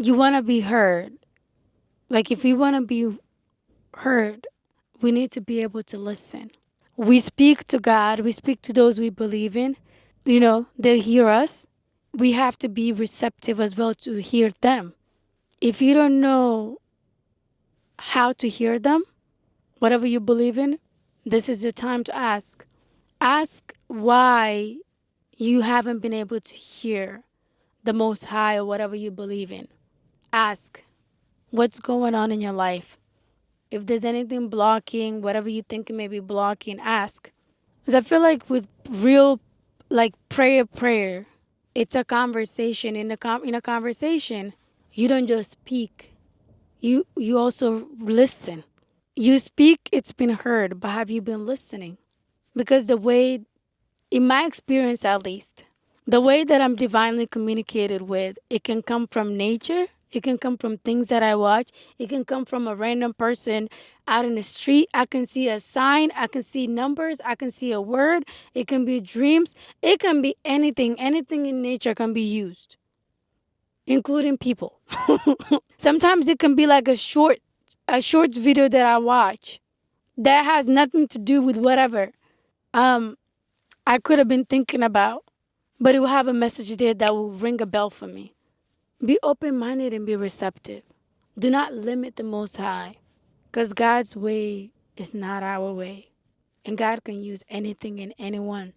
you want to be heard. Like, if we want to be heard, we need to be able to listen. We speak to God, we speak to those we believe in. They hear us. We have to be receptive as well to hear them. If you don't know how to hear them, whatever you believe in, this is your time to ask. Ask why you haven't been able to hear the Most High or whatever you believe in. Ask what's going on in your life. If there's anything blocking, whatever you think may be blocking, ask. Because I feel like with real, like prayer, it's a conversation. In a conversation, you don't just speak. You also listen. You speak, it's been heard, but have you been listening? Because in my experience at least, the way that I'm divinely communicated with, it can come from nature. It can come from things that I watch. It can come from a random person out in the street. I can see a sign. I can see numbers. I can see a word. It can be dreams. It can be anything. Anything in nature can be used, including people. Sometimes it can be like a short video that I watch that has nothing to do with whatever I could have been thinking about, but it will have a message there that will ring a bell for me. Be open-minded and be receptive. Do not limit the Most High, because God's way is not our way. And God can use anything and anyone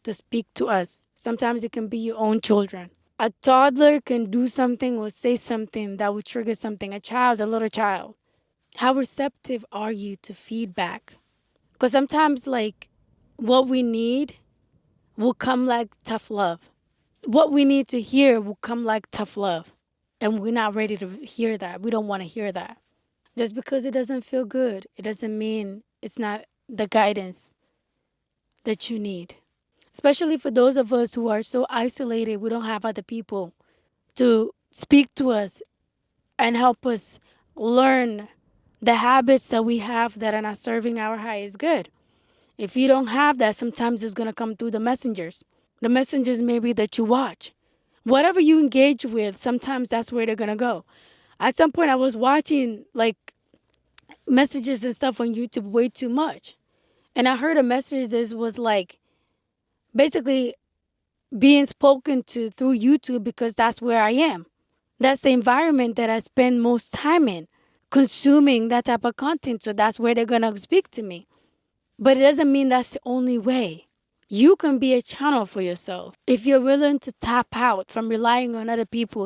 to speak to us. Sometimes it can be your own children. A toddler can do something or say something that will trigger something. A little child. How receptive are you to feedback? Because sometimes, like, what we need will come like tough love. What we need to hear will come like tough love. And we're not ready to hear that. We don't want to hear that. Just because it doesn't feel good, it doesn't mean it's not the guidance that you need. Especially for those of us who are so isolated, we don't have other people to speak to us and help us learn the habits that we have that are not serving our highest good. If you don't have that, sometimes it's going to come through the messengers. The messengers maybe that you watch. Whatever you engage with, sometimes that's where they're going to go. At some point, I was watching like messages and stuff on YouTube way too much. And I heard a message that was like basically being spoken to through YouTube because that's where I am. That's the environment that I spend most time in, consuming that type of content. So that's where they're going to speak to me. But it doesn't mean that's the only way. You can be a channel for yourself if you're willing to tap out from relying on other people